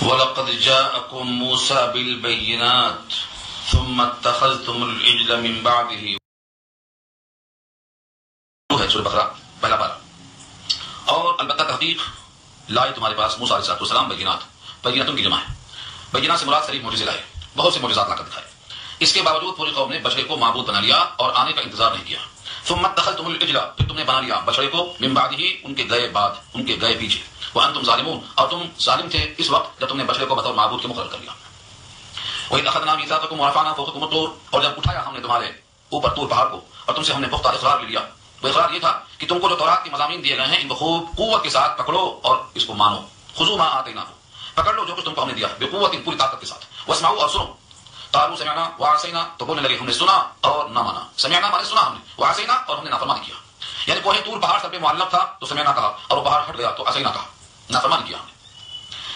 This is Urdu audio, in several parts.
وَلَقَدْ جَاءَكُمْ مُوسَى بِالْبَيِّنَاتِ ثُمَّ اتَّخَذْتُمُ الْعِجْلَ مِنْ بَعْدِهِ. سورہ بقرہ پہلا پارہ. اور البتہ تحقیق لائے تمہارے پاس موسیٰ علیہ السلام بینات. بینات کی جمع ہے. بینات سے مراد صریح معجزے لائے, بہت سے معجزات لا کر دکھائے. اس کے باوجود پوری قوم نے بچڑے کو معبود بنا لیا اور آنے کا انتظار نہیں کیا. ثم اتخذتم العجل, پھر تم نے بنا لیا بچڑے کو من بعدہ, ان کے گئے بعد, ان کے گئے پیچھے. وانتم ظالمون, اور تم ظالم تھے اس وقت جب تم نے بچڑے کو بطور معبود کے مقرر کر لیا. وَإِذْ أَخَذْنَا مِيثَاقَكُمْ وَرَفَعْنَا فَوْقَكُمُ الطُّورَ, اور جب اٹھایا ہم نے تمہارے اوپر طور پہاڑ کو اور تم سے ہم نے پختہ اقرار لیا. وہ اقرار یہ تھا کہ تم کو جو تورات کے مضامین دیے گئے ہیں ان کو خوب قوت کے ساتھ پکڑو اور اس کو مانو. خذوا ما آتیناکم, پکڑ لو جو کچھ تم کو ہم نے دیا بقوت, پوری طاقت کے ساتھ. واسمعوا, اور سنو. قالوا سمعنا وعصینا, تو بولنے لگے ہم نے سنا اور نہ مانا. سمعنا مانے سنا ہم نے, وعصینا اور ہم نے نافرمانی کیا. یعنی کوہ طور پہاڑ سر پہ معلق تھا تو سمعنا کہا, اور وہ پہاڑ ہٹ گیا تو عصینا کہا, نافرمانی کیا ہم نے.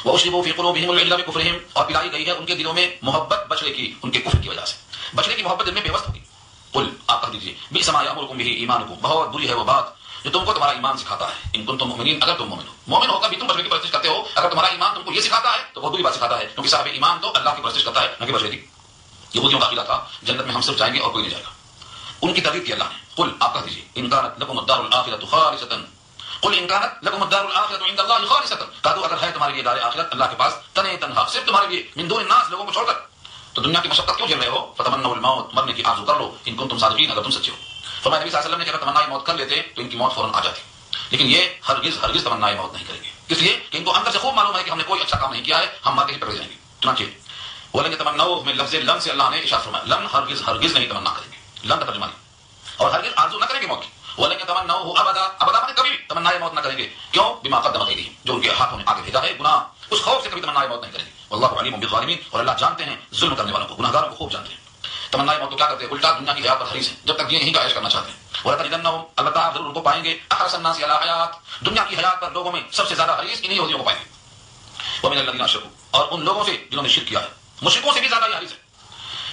وَأُشْرِبُوا فِي قُلُوبِهِمُ الْعِجْلَ بِكُفْرِهِمْ, اور پلائی گئی ہے ان کے دلوں میں محبت بچڑے کی ان کے کفر کی وجہ سے. بچڑے کی محبت دل میں بے وست ہوگی. قل, آپ کہہ دیجیے, بئس ما یأمرکم بہ ایمانکم, بہت بری ہے وہ بات جو تم کو تمہارا ایمان سکھاتا ہے. ان کنتم مؤمنین, اگر تم مومن ہو. مومن ہو کر بھی تم بچڑے کی پرستش کرتے ہو. اگر تمہارا ایمان تم کو یہ سکھاتا ہے تو بہت بری بات سکھاتا ہے, کیونکہ صاحب ایمان تو اللہ کی پرستش کرتا ہے نہ کہ بچڑے کی. یہودیوں کا عقیدہ تھا جنت میں ہم صرف جائیں گے اور کوئی نہیں جائے گا. ان کی تردید کی اللہ نے. قل, آپ کہہ دیجیے, ان کانت لکم الدار الآخرۃ خالصۃ, قل ان کانت لکم الدار الآخرۃ عند اللہ خالصۃ, کہہ دو اگر ہے تمہارے لیے دار آخرت اللہ کے پاس تنہا تنہا صرف تمہارے لیے, من دون الناس, لوگوں کو چھوڑ کر, تو دنیا کی مشقت کیوں جھیل رہے ہو. فتمنوا الموت, مرنے کی آرزو کر لو, ان کنتم صادقین, اگر تم سچے ہو. فرمایا نبی صلی اللہ علیہ وسلم نے کہ اگر تمنائے موت کر لیتے تو ان کی موت فوراً آ جاتی, لیکن یہ ہرگز ہرگز تمنائے موت نہیں کریں گے, اس لیے کہ ان کو اندر سے خوب معلوم ہے کہ ہم نے کوئی اچھا کام نہیں کیا ہے, ہم مارتے ہی پکڑے جائیں گے. چنانچہ ولن يتمنوه من لفظ لم سے اللہ نے ارشاد فرمایا, لم ہرگز ہرگز نہیں تمنا کریں گے, لم کا ترجمہ نہیں, اور ہرگز آرزو نہ کریں گے موت کی. ولن يتمنوه ابدا, ابدا مانے کبھی تمنائے موت نہ کریں گے. کیوں؟ بما قدمت ایدیہم, جو ان کے ہاتھوں نے آگے بھیجا ہے گناہ, اس خوف سے کبھی تمنائے موت نہیں کریں گے. واللہ علیم بالظالمین, اور اللہ جانتے ہیں ظلم کرنے والوں کو, گناہگاروں کو خوب جانتے ہیں. تمنائے موت تو کیا کرتے ہیں, الٹا دنیا کی حیات پر حریص ہیں, جب تک یہ یہیں کا عیش کرنا چاہتے ہیں. ولتجدنهم, البتہ ضرور ان کو پائیں گے, احرص الناس علی حیات, دنیا کی حیات پر لوگوں میں سب سے زیادہ حریص انہی یہودیوں کو پائیں گے. ومن الذین اشرکوا, اور ان لوگوں سے جنہوں نے شرک کیا ہے, مشرکوں سے بھی زیادہ یہ حریص ہے.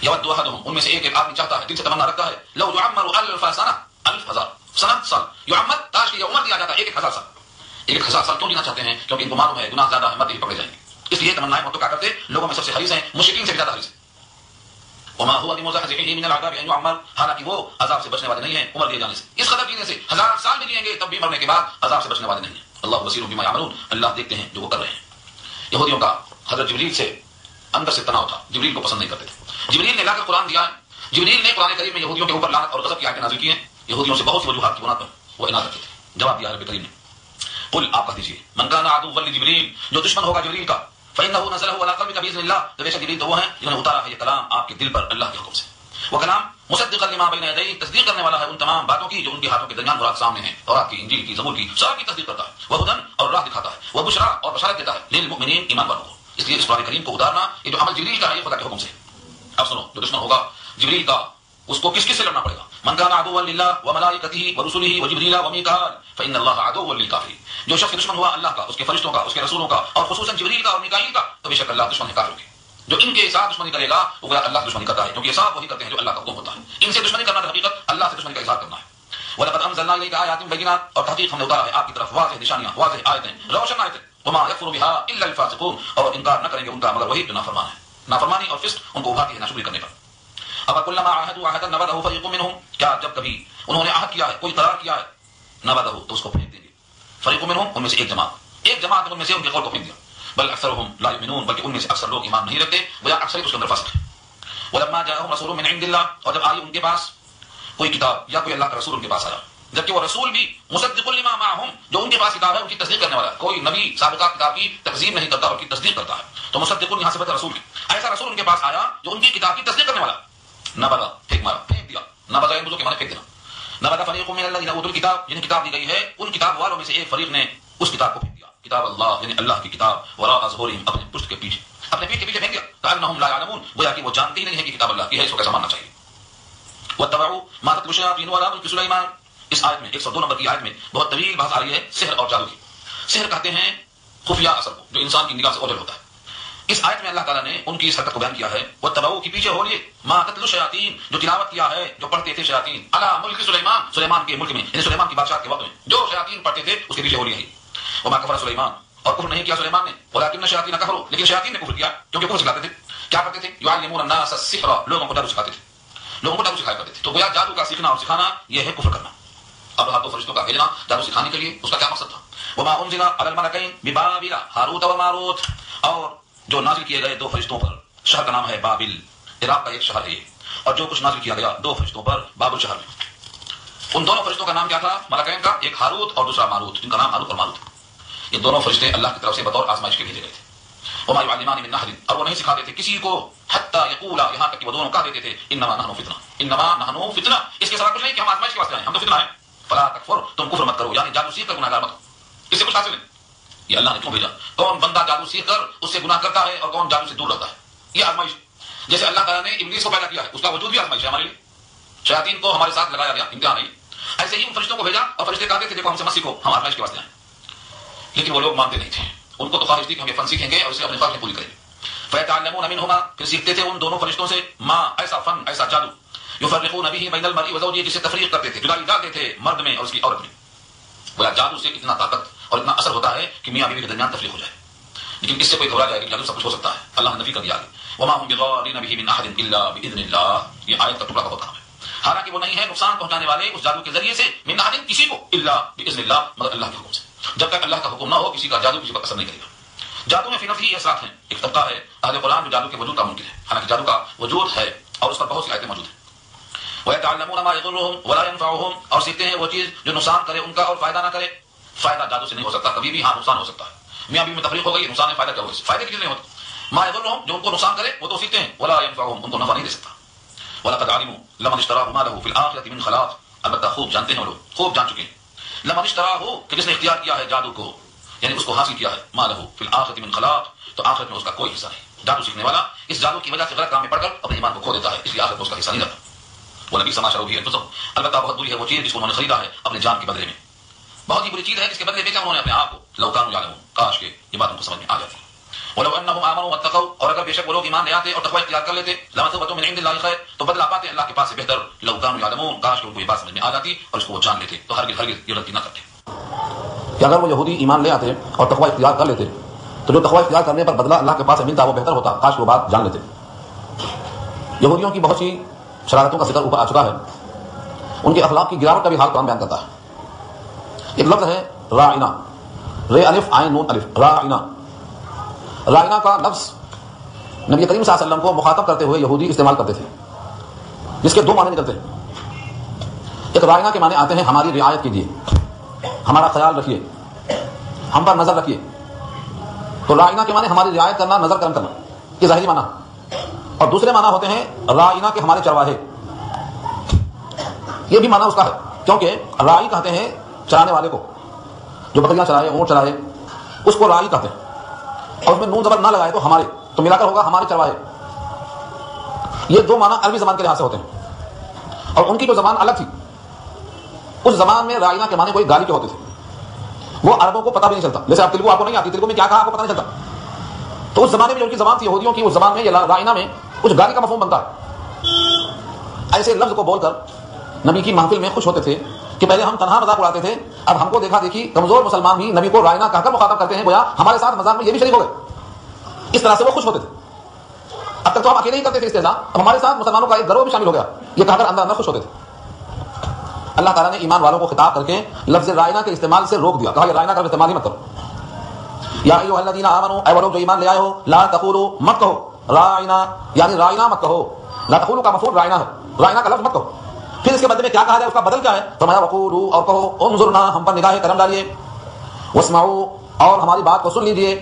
یود احدهم, ان میں سے ایک آدمی چاہتا ہے, دل سے تمنا رکھتا ہے, لو یعمر الف سنہ, الف ہزار سنہ سال, یعمر تاش کی عمر دیا جاتا ہے 1000 سال. 1000 سال کیوں جینا چاہتے ہیں؟ کیونکہ ان کو معلوم ہے گناہ زیادہ ہے, مرتے ہی پکڑے جائیں گے. اس لیے تمنائے موت تو کیا کرتے, لوگوں میں سب سے حریص ہیں, مشرکین سے بھی زیادہ حریص ہیں. وما هو بمزحزحه من العذاب ان يعمر, حالانکہ وہ عذاب سے بچنے والے نہیں ہیں عمر دیے جانے سے. اس قدر جینے سے 1000 سال بھی جئیں گے تب بھی مرنے کے بعد عذاب سے بچنے والے نہیں ہیں. اللہ بصیر بما يعملون, اللہ دیکھتے ہیں جو وہ کر رہے ہیں. یہودیوں کا حضرت جبریل سے اندر سے تناؤ تھا, جبریل کو پسند نہیں کرتے تھے. جبریل نے لا کر قرآن دیا ہے, جبریل نے قرآن کریم میں یہودیوں کے اوپر لعنت اور غضب کی آیتیں نازل کی ہیں. یہودیوں سے بہت سی وجوہات کی بنا پر وہ اناد رکھتے تھے. جواب دیا رب کریم نے, قل, آپ کہہ دیجیے, من کان عدوا لجبریل, جو دشمن ہوگا جبریل کا, فإنه نزله على قلبك بإذن الله, تو بے شک جبریل تو وہ ہیں جنہوں نے اتارا ہے یہ کلام آپ کے دل پر اللہ کے حکم سے. وہ کلام مصدقا لما بین یدیہ, تصدیق کرنے والا ہے ان تمام باتوں کی جو ان کے ہاتھوں کے درمیان مراد سامنے ہیں, تورات کی, انجیل کی, زبور کی, سب کی تصدیق کرتا ہے. وہدن, اور راہ دکھاتا ہے. وبشرا, اور بشارت دیتا ہے, للمؤمنین, ایمان والوں کو. اس لیے اس قرآن کریم کو اتارنا یہ جو عمل جبریل کا ہے یہ خدا کے حکم سے. اب سنو, جو دشمن ہوگا جبریل کا اس کو کس کس سے لڑنا پڑے گا. من کان عدوا للہ وملائکتہ ورسلہ وجبریل ومیکائیل فإن اللہ عدو للکافرین, جو شخص دشمن ہوا اللہ کا, اس کے فرشتوں کا, اس کے رسولوں کا, اور خصوصاً جبریل کا اور میکائیل کا, تو بے شک اللہ دشمن ہے کافروں کے. جو ان کے ساتھ دشمنی کرے گا وہ اللہ دشمنی کرتا ہے, کیونکہ یہ ساتھ وہی کرتے ہیں جو اللہ کا حکم ہوتا ہے. ان سے دشمنی کرنا حقیقت اللہ سے دشمنی کا اظہار کرنا ہے. وَلَقَدْ أَنزَلْنَا إِلَيْكَ آيَاتٍ بَيِّنَاتٍ, اور تحقیق ہم نے اتارا ہے آپ کی طرف واضح نشانیاں, واضح آیتیں, روشن آیتیں. وَمَا يَكْفُرُ بِهَا إِلَّا الْفَاسِقُونَ, اور انکار نہ کریں گے ان کا مگر وہی جو نافرمان ہے. نافرمانی اور فسق ان کو ابھارتی ہے ناشکری کرنے پر. أَفَكُلَّمَا عَاهَدُوا عَهْدًا نَبَذَهُ فَرِيقٌ مِّنْهُمْ, کیا جب کبھی انہوں نے عہد کیا ہے, کوئی قرار کیا ہے, نبذہ, تو اس کو پھینک دیں گے. فریق منهم, ان میں سے ایک جماعت نے ان میں سے ان کے قول کو پھینک دیا. بل اکثرهم لا يؤمنون, بلکہ ان میں سے اکثر لوگ ایمان نہیں رکھتے, بجا اکثر اس کے اندر فاسق ہے. ولما جاءهم رسول من عند الله, اور جب آئی ان کے پاس کوئی کتاب یا کوئی اللہ کا رسول ان کے پاس آیا, جبکہ وہ رسول بھی مصدق لما معهم, جو ان کے پاس کتاب ہے ان کی تصدیق کرنے والا ہے. کوئی نبی سابقہ کتاب کی تکذیب نہیں کرتا بلکہ تصدیق کرتا ہے, تو مصدق یہاں سے بتا رسول کی, ایسا رسول ان کے پاس آیا جو ان کی کتاب کی تصدیق کرنے والا. نبذہ, پھینک مارا, پھینک دیا. نبذہ ان کے معنی پھینک دینا. نبذ فریق من الذین اوتوا الکتاب, جنہیں کتاب دی گئی ہے ان کتاب والوں میں سے ایک فریق نے اس کتاب کو پھینک دیا. کتاب اللہ, یعنی اللہ کی کتاب, وراء ظہورہم, اپنے پشت کے پیچھے, اپنے پیٹ کے پیچھے پھینک دیا. کأنہم لا یعلمون, گویا کہ وہ جانتے ہی نہیں ہیں کہ کتاب اللہ کی ہے, اس کو کیسا ماننا چاہیے. واتبعوا ما تتلو الشیاطین علی ملک سلیمان, اس آیت میں 102 نمبر کی آیت میں بہت طویل بحث آ رہی ہے سحر اور جادو کی. سحر کہتے ہیں خفیہ اثر کو جو انسان کی نگاہ سے اوجھل ہوتا ہے. اس آیت میں اللہ تعالیٰ نے ان کی اس حرکت کو بیان کیا ہے. واتبعوا کی پیچھے ہو لیے, ما تتلو الشیاطین, جو تلاوت کیا ہے, جو پڑھتے تھے شیاطین, علی ملک سلیمان, سلیمان کے ملک میں, یعنی سلیمان کی بادشاہت کے وقت میں جو شیاطین پڑھتے تھے اس کے پیچھے ہو لیے. وما کفر سلیمان, اور کفر نہیں کیا سلیمان نے، ولکن الشیاطین کفروا، لیکن شیاطین نے کفر کیا، کیونکہ کفر سکھاتے تھے. کیا کرتے تھے؟ یعلمون الناس السحر، لوگوں کو جادو سکھاتے تھے، لوگوں کو جادو سکھایا کرتے تھے. تو گویا جادو کا سیکھنا اور سکھانا یہ ہے کفر کرنا. اب ہاتھوں فرشتوں کا بھیجنا جادو سکھانے کے لیے، اس کا کیا مقصد تھا؟ وما انزل على الملكين ببابل ہاروت و ماروت، اور جو نازل کیے گئے دو فرشتوں پر، شہر کا نام ہے بابل، عراق کا ایک شہر ہے یہ، اور جو کچھ نازل کیا گیا دو فرشتوں پر بابل شہر میں. ان دونوں فرشتوں کا نام کیا تھا؟ ملکین کا، ایک ہاروت اور دوسرا ماروت، جن کا نام ہاروت اور ماروت. یہ دونوں فرشتے اللہ کی طرف سے بطور آزمائش کے بھیجے گئے تھے. وما يعلمان من احد، اور وہ نہیں سکھاتے تھے کسی کو، حتی یقولا، یہاں تک کہ وہ دونوں کہہ دیتے تھے انما نحن فتنہ، انما نحن فتنہ، اس کے سوا کچھ نہیں کہ ہم آزمائش کے واسطے آئے ہیں، ہم تو فتنہ ہیں. فلا تکفر، تم کفر مت کرو، یعنی جادو سیکھ کر گناہگار مت ہو. اس سے کچھ حاصل نہیں. یہ اللہ نے کیوں بھیجا؟ کون بندہ جادو سیکھ کر اس سے گناہ کرتا ہے اور کون جادو سے دور رہتا ہے، یہ آزمائش. جیسے اللہ تعالیٰ نے ابلیس کو پیدا کیا ہے، اس کا وجود بھی آزمائش ہے ہمارے لیے. شیاطین کو ہمارے ساتھ لگایا گیا، امتحان ہے. ایسے ہی ان فرشتوں کو بھیجا، اور فرشتے کہتے تھے دیکھو ہم سے مت سیکھو، ہم آزمائش کے واسطے آئے. لیکن وہ لوگ مانتے نہیں تھے. ان کو تو خواہش تھی کہ ہم یہ فن سیکھیں گے اور اسے اپنے خواہش پوری کریں گے. فیتعلمون منہما، پھر سیکھتے تھے ان دونوں فرشتوں سے، ما، ایسا فن، ایسا جادو، یفرقون به بین المرء وزوجہ، جسے تفریق کرتے تھے، جدائی ڈالتے تھے مرد میں اور اس کی عورت میں. بولا جادو سے اتنا طاقت اور اتنا اثر ہوتا ہے کہ میاں بیوی کے درمیان تفریق ہو جائے. لیکن اس سے کوئی گھبرا جائے کہ جادو سب کچھ ہو سکتا ہے. اللہ نے نفی کر دیا. وما هم بضارین به من احد الا باذن اللہ، یہ آیت کا ٹکڑا بہت اہم ہے. حالانکہ وہ نہیں ہے نقصان پہنچانے والے اس جادو کے ذریعے سے، من احد، کسی کو، الا باذن اللہ، مگر اللہ کے حکم سے. جب تک اللہ کا حکم نہ ہو کسی کا جادو کسی پر اثر نہیں کرے گا. جادو میں فی نفسی اثرات ہیں. ایک طبقہ ہے اہل قرآن جو جادو کے وجود کا منکر ہے، حالانکہ جادو کا وجود ہے اور اس پر بہت سی آیتیں موجود ہیں. وَيَتَعَلَّمُونَ مَا يَضُرُّهُمْ وَلَا يَنفَعُهُمْ، اور سیکھتے ہیں وہ چیز جو نقصان کرے ان کا اور فائدہ نہ کرے. فائدہ جادو سے نہیں ہو سکتا کبھی بھی، ہاں نقصان ہو سکتا ہے. میاں بیوی میں تفریق ہو گئی، نقصان ہے، فائدہ کیا ہوگا؟ فائدے کی چیز نہیں ہوتی. ما يضرهم، جو ان کو نقصان کرے وہ تو سیکھتے ہیں، ولا ينفعهم، ان کو نفع نہیں دے سکتا. وَلَقَدْ عَلِمُوا لَمَنِ اشْتَرَاهُ مَا لَهُ فِي الْآخِرَةِ مِنْ خَلَاقٍ، البتہ خوب جانتے ہیں وہ لوگ، خوب جان چکے ہیں. لمن اشتراہ، کہ جس نے اختیار کیا ہے جادو کو، یعنی اس کو حاصل کیا ہے، ما لَهُ فِي الْآخِرَةِ مِنْ خَلَاقٍ، تو آخرت میں اس کا کوئی حصہ نہیں. جادو سیکھنے والا اس جادو کی وجہ سے غلط کام میں پڑ کر اپنے ایمان کو کھو دیتا ہے، اس لیے آخرت میں اس کا حصہ نہیں رہتا. وَلَبِئْسَ مَا شَرَوْا بِهِ أَنفُسَهُمْ، البتہ بہت بری ہے وہ چیز جس کو انہوں نے خریدا ہے اپنے جان کے بدلے میں. بہت ہی بری چیز ہے جس کے بدلے بیچا انہوں نے اپنے آپ کو. لو كانوا يعلمون، کاش کہ یہ بات ان کو سمجھ میں آ جاتی. ولو انهم امنوا واتقوا، اور اگر بے شک وہ لوگ ایمان لے آتے اور تقوی اختیار کر لیتے، لمثوبۃ من عند الله خیر، تو بدلہ پاتے اللہ کے پاس سے بہتر. لو كانوا يعلمون، کاش کہ ان کو یہ بات سمجھ میں آ جاتی اور اس کو وہ جان لیتے تو ہرگز یہ غلطی نہ کرتے. کہ اگر وہ یہودی ایمان لے آتے اور تقوی اختیار کر لیتے تو جو تقوی اختیار کرنے پر بدلہ اللہ کے پاس سے ملتا وہ بہتر ہوتا، کاش وہ بات جان لیتے. یہودیوں کی بہت سی شرارتوں کا ذکر اوپر آ چکا ہے. ان کے اخلاق کی گراوٹ کا بھی حال قرآن بیان کرتا ہے. ایک لفظ ہے راعنا، رے الف عین نون الف، راعنا. راعنا کا لفظ نبی کریم صلی اللہ علیہ وسلم کو مخاطب کرتے ہوئے یہودی استعمال کرتے تھے، جس کے دو معنی نکلتے ہیں. ایک راعنا کے معنی آتے ہیں ہماری رعایت کیجیے، ہمارا خیال رکھیے، ہم پر نظر رکھیے. تو راعنا کے معنی ہماری رعایت کرنا، نظر کرم کرنا، یہ ظاہری معنی. اور دوسرے معنی ہوتے ہیں راعنا کے ہمارے چرواہے. یہ بھی معنی اس کا ہے، کیونکہ راعی کہتے ہیں چرانے والے کو، جو بکریاں چرائے، اونٹ چرائے، اس کو راعی کہتے ہیں. اور اس میں نون زبر نہ لگائے تو ہمارے، تو ملا کر ہوگا ہمارے چرواہے. یہ دو معنی عربی زبان کے لحاظ سے ہوتے ہیں، اور ان کی جو زبان الگ تھی، اس زبان میں رائنا کے معنی کوئی گالی کے ہوتے تھے. وہ عربوں کو پتہ بھی نہیں چلتا. جیسے آپ تیلگو، آپ کو نہیں آتی، تیلگو میں کیا کہا آپ کو پتہ نہیں چلتا. تو اس زمانے میں جو ان کی زبان تھی یہودیوں کی، اس زبان میں رائنا میں کچھ گالی کا مفہوم بنتا ہے. ایسے لفظ کو بول کر نبی کی محفل میں خوش ہوتے تھے کہ پہلے ہم تنہا مذاق اڑاتے تھے، اب ہم کو دیکھا دیکھی کمزور مسلمان بھی نبی کو رائنا کہہ کر مخاطب کرتے ہیں، گویا ہمارے ساتھ مذاق میں یہ بھی شریک ہو گئے. اس طرح سے وہ خوش ہوتے تھے. اب تک تو ہم اکیلے ہی کرتے تھے استہزاء، اب ہمارے ساتھ مسلمانوں کا ایک گروہ بھی شامل ہو گیا، یہ کہہ کر اندر اندر خوش ہوتے تھے. اللہ تعالیٰ نے ایمان والوں کو خطاب کر کے لفظ رائنا کے استعمال سے روک دیا، کہا یہ رائنا کا استعمال ہی مت کرو. یا ایھا الذین آمنوا، اے وہ لوگ جو ایمان لے آئے ہو، لا تقولوا، مت کہو رائنا، یعنی رائنا مت کہو. لا تقولوا کا مفعول رائنا ہے، رائنا کا لفظ مت کہو. پھر اس کے بدلے میں کیا کہا جائے، اس کا بدل کیا ہے؟ فرمایا وقولوا، اور کہو انظرنا، ہم پر نگاہ کرم ڈالیے، واسمعوا، اور ہماری بات کو سن لیجیے.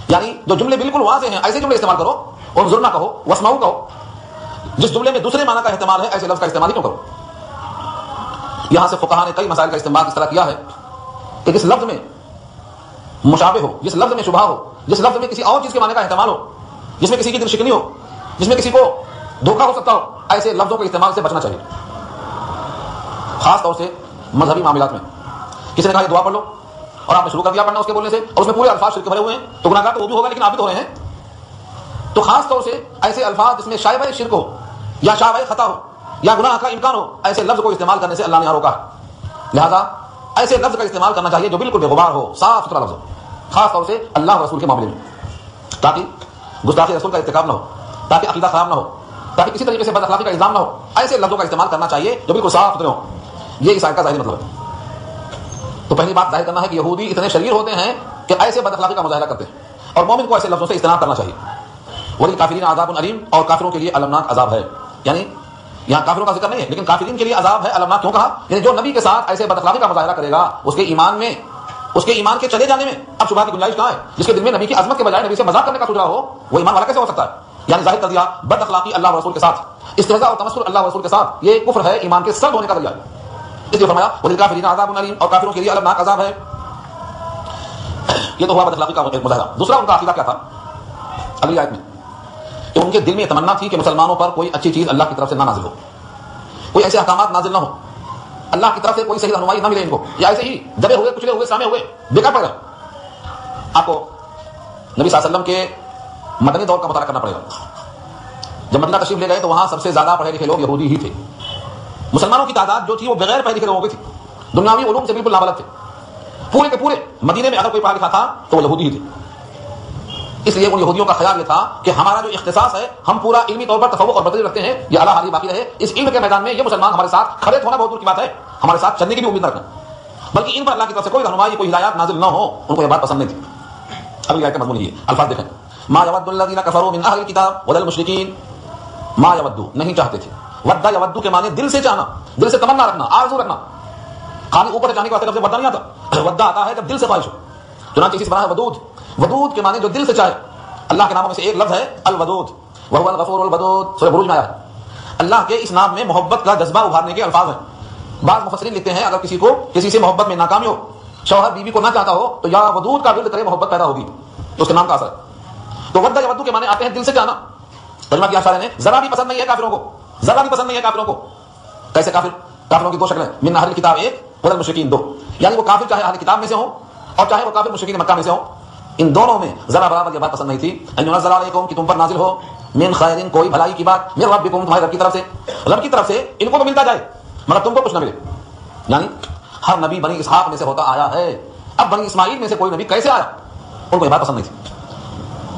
یعنی جو جملے بالکل واضح ہیں ایسے جملے استعمال کرو. انظرنا کہو، واسمعوا کہو. جس جملے میں دوسرے معنی کا احتمال ہے ایسے لفظ کا استعمال ہی کیوں کرو؟ یہاں سے فقہاء نے کئی مسائل کا استعمال اس طرح کیا ہے کہ جس لفظ میں مشابہ ہو، جس لفظ میں شبہ ہو، جس لفظ میں کسی اور چیز کے معنی کا احتمال ہو، جس میں کسی کی دل شکنی ہو، جس میں کسی کو دھوکہ ہو سکتا ہو، ایسے لفظوں کے استعمال سے بچنا چاہیے. خاص طور سے مذہبی معاملات میں کسی نے کہا یہ دعا پڑھ لو اور آپ نے شروع کر دیا پڑھنا اس کے بولنے سے، اور اس میں پورے الفاظ شرک بھرے ہوئے ہیں، تو گناہگار تو وہ بھی ہوگا لیکن آپ بھی تو ہو رہے ہیں. تو خاص طور سے ایسے الفاظ جس میں شائبہ شرک ہو یا شائبہ خطا ہو یا گناہ کا امکان ہو، ایسے لفظ کو استعمال کرنے سے اللہ نے روکا. لہذا ایسے لفظ کا استعمال کرنا چاہیے جو بالکل بے غبار ہو، صاف ستھرا لفظ ہو. خاص طور سے اللہ اور رسول کے معاملے میں، تاکہ گستاخی رسول کا ارتکاب نہ ہو، تاکہ عقیدہ خراب نہ ہو، تاکہ کسی طریقے سے بد اخلاقی کا الزام نہ ہو. ایسے لفظوں کا استعمال کرنا چاہیے جو بالکل صاف ستھرے ہوں. یہ اس آیت کا ظاہری مطلب ہے. تو پہلی بات ظاہر کرنا ہے کہ یہودی اتنے شریر ہوتے ہیں کہ ایسے بد اخلاقی کا مظاہرہ کرتے ہیں، اور مومن کو ایسے لفظوں سے اجتناب کرنا چاہیے. وَلِلْكَافِرِينَ عَذَابٌ أَلِيمٌ، اور کافروں کے لیے المناک عذاب ہے. یعنی یہاں کافروں کا ذکر نہیں ہے لیکن کافرین کے لیے عذاب ہے. المناک کیوں کہا؟ یعنی جو نبی کے ساتھ ایسے بد اخلاقی کا مظاہرہ کرے گا اس کے ایمان کے چلے جانے میں اب شبہات کی گنجائش کہاں ہے؟ جس کے دل میں نبی کی عظمت کے بجائے نبی سے مذاق کرنے کا سوچ رہا ہو وہ ایمان والا کیسے ہو سکتا ہے؟ یعنی ظاہر کر دیا بد اخلاقی اللہ و رسول کے ساتھ، استہزاء اور تمسخر اللہ و رسول کے ساتھ، یہ کفر ہے، ایمان کے سلب ہونے کا ذریعہ ہے. اس لیے فرمایا وَلِلْكَافِرِينَ عَذَابٌ أَلِيمٌ، اور کافروں کے لیے المناک عذاب ہے. یہ تو ہوا بد اخلاقی کا مظاہرہ. دوسرا ان کا عقیدہ کیا تھا اگلی آیت میں؟ کہ ان کے دل میں تمنا تھی کہ مسلمانوں پر کوئی اچھی چیز اللہ کی طرف سے نہ نازل ہو، کوئی ایسے احکامات نازل نہ ہو، اللہ کی طرف سے کوئی صحیح رہنمائی نہ ملے ان کو، یا ایسے ہی دبے ہوئے کچلے ہوئے سامے ہوئے بیکار پڑ گئے. آپ کو نبی صلی اللہ علیہ وسلم کے مدنی دور کا مطالعہ کرنا پڑے گا. جب مدینہ تشریف لے گئے تو وہاں سب سے زیادہ پڑھے لکھے لوگ یہودی ہی تھے. مسلمانوں کی تعداد جو تھی وہ بغیر پڑھے لکھے لوگوں کی تھی، دنیاوی علوم سے بالکل نابلد تھے. پورے کے پورے مدینے میں اگر کوئی پڑھا لکھا تھا تو وہ یہودی ہی تھے. اس لیے ان یہودیوں کا خیال یہ تھا کہ ہمارا جو اختصاص ہے، ہم پورا علمی طور پر تفوق اور برتری رکھتے ہیں، یہ اعلیٰ حالی باقی رہے. اس علم کے میدان میں یہ مسلمان ہمارے ساتھ کھڑے ہونا بہت دور کی بات ہے، ہمارے ساتھ چلنے کی بھی امید نہ رکھنا، بلکہ ان پر اللہ کی طرف سے کوئی رہنمائی کوئی ہدایات نازل نہ ہو، ان کو یہ بات پسند نہیں تھی. اگلی آیت کا مضمون یہ الفاظ دیکھیں. ما یود الذین کفروا من اہل الکتاب ولا المشرکین، ما یودو نہیں چاہتے تھے. ودا یودو کے معنی دل سے چاہنا، دل سے تمنا رکھنا، آرزو رکھنا. خالی اوپر جانے کے واسطے لفظ ودا نہیں آتا، ودا آتا ہے جب دل سے خواہش ہو. چنانچہ اسی سے بنا ہے ودود. ودود کے معنی جو دل سے چاہے. اللہ کے ناموں میں سے ایک لفظ ہے الودود، وهو الغفور الودود، سورہ بروج میں آیا ہے. اللہ کے اس نام میں محبت کا جذبہ ابھارنے کے الفاظ ہیں. بعض مفسرین لکھتے ہیں اگر کسی کو کسی سے محبت میں ناکامی ہو، شوہر بیوی کو نہ چاہتا ہو تو یا ودود کا ورد کرے، محبت پیدا ہوگی، اس کے نام کا اثر. تو ودا یا ودو کے معنی آتے ہیں دل سے چاہنا. ترجمہ کیا اشارے نے ذرا بھی پسند نہیں ہے کافروں کو، ذرا بھی پسند نہیں ہے کافروں کو. کیسے کافر؟ کافروں کی دو شکلیں، من اہل الکتاب ایک، ولا المشرکین دو. یعنی وہ کافر چاہے اہل کتاب میں سے ہوں اور چاہے وہ کافر مشرکین مکہ میں سے ہوں، ان دونوں میں ذرا برابر یہ بات پسند نہیں تھی ان ينزل علیکم کہ تم پر نازل ہو من خیر کوئی بھلائی کی بات، من ربکم تمہارے رب کی طرف سے. رب کی طرف سے ان کو تو ملتا جائے مگر تم کو کچھ نہ ملے. یعنی ہر نبی بنی اسحاق میں سے ہوتا آیا ہے، اب بنی اسماعیل میں سے کوئی نبی کیسے آیا؟ ان کو یہ بات پسند نہیں تھی.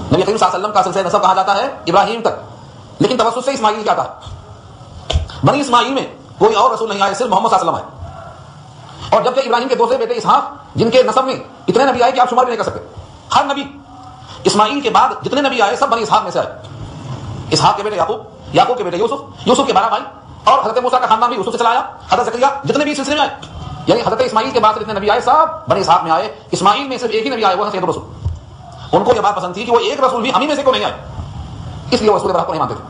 نبی کریم صلی اللہ علیہ وسلم کا سلسلہ نسب کہا جاتا ہے ابراہیم تک، لیکن توسط سے اسماعیل کیا آتا ہے. بنی اسماعیل میں کوئی اور رسول نہیں آئے، صرف محمد صلی اللہ علیہ وسلم آئے. اور جبکہ ابراہیم کے دوسرے بیٹے اسحاق جن کے نسب میں اتنے نبی آئے کہ آپ شمار بھی نہیں کر سکتے. ہر نبی اسماعیل کے بعد جتنے نبی آئے سب بنی اسحاق میں سے آئے. اسحاق کے بیٹے یعقوب، یعقوب کے بیٹے یوسف، یوسف کے 12 بھائی، اور حضرت موسیٰ کا خاندان بھی یوسف سے چلا آیا. حضرت زکریا جتنے بھی اس سلسلے میں آئے، یعنی حضرت اسماعیل کے بعد جتنے نبی آئے سب بنی اسحاق میں آئے. اسماعیل میں صرف ایک ہی نبی آئے، وہ ہے سید الرسول. ان کو یہ بات پسند تھی کہ وہ ایک رسول بھی ہم ہی میں سے کو نہیں آئے، اس لیے وہ رسول برحق کو نہیں مانتے تھے.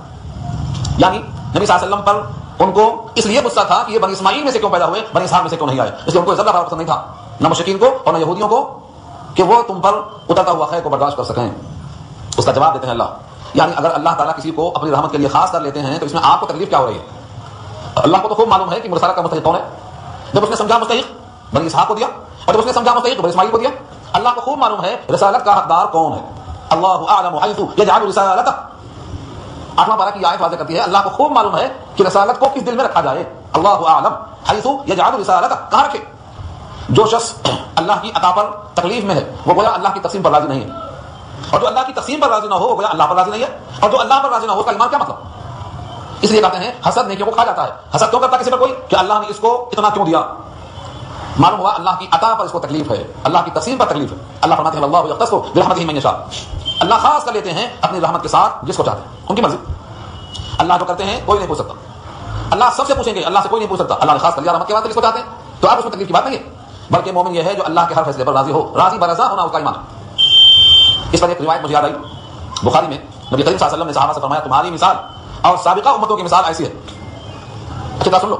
یعنی نبی صلی اللہ علیہ وسلم پر ان کو اس لیے غصہ تھا کہ یہ بنی اسماعیل میں سے کیوں پیدا ہوئے، بنی اسحاق میں سے کیوں نہیں آئے. اس لیے ان کو ذرا پسند نہیں تھا، نہ مشرکین کو اور نہ یہودیوں کو، کہ وہ تم پر اترتا ہوا خیر کو برداشت کر سکیں. اس کا جواب دیتے ہیں اللہ. یعنی اگر اللہ تعالیٰ کسی کو اپنی رحمت کے لیے خاص کر لیتے ہیں تو اس میں آپ کو تکلیف کیا ہو رہی ہے؟ اللہ کو تو خوب معلوم ہے کہ مرسالت کا مستحق کون ہے. جب اس نے سمجھا مستحق بنی اسحاق کو دیا، اور جب اس نے سمجھا مستحق بنی اسماعیل کو دیا. اللہ کو خوب معلوم ہے رسالت کا حقدار کون ہے. اللہ اعلم حیث یجعل رسالتہ. 8واں پارہ کی آیت واضح کرتی ہے اللہ کو خوب معلوم ہے کہ رسالت کو کس دل میں رکھا جائے. اللہ اعلم حیث یجعل رسالتہ، کہاں رکھے. جو شخص اللہ کی عطا پر تکلیف میں ہے وہ گویا اللہ کی تقسیم پر راضی نہیں ہے، اور جو اللہ کی تقسیم پر راضی نہ ہو وہ گویا اللہ پر راضی نہیں ہے، اور جو اللہ پر راضی نہ ہو اس کا ایمان کیا مطلب. اس لیے کہتے ہیں حسد نیکیوں کو کھا جاتا ہے. حسد کیوں کرتا کسی پر کوئی کہ اللہ نے اس کو اتنا کیوں دیا؟ معلوم ہوا اللہ کی عطا پر اس کو تکلیف ہے، اللہ کی تقسیم پر تکلیف ہے. اللہ فرماتے ہیں اللہ یختص برحمتہ من یشاء، اللہ خاص کر لیتے ہیں اپنی رحمت کے ساتھ جس کو چاہتے ہیں، ان کی مرضی. اللہ جو کرتے ہیں کوئی نہیں پوچھ سکتا. اللہ سب سے پوچھیں گے، اللہ سے کوئی نہیں پوچھ سکتا. اللہ نے خاص کر لیا رحمت کے واسطے جس کو چاہتے ہیں، تو آپ اس میں تکلیف کی بات نہیں ہے. بلکہ مومن یہ ہے جو اللہ کے ہر فیصلے پر راضی ہو، راضی برضا ہونا اس کا ایمان ہے. اس پر ایک روایت مجھے یاد آئی بخاری میں، نبی کریم صلی اللہ علیہ وسلم نے صحابہ سے فرمایا تمہاری مثال اور سابقہ امتوں کی مثال ایسی ہے. اچھا بات سن لو،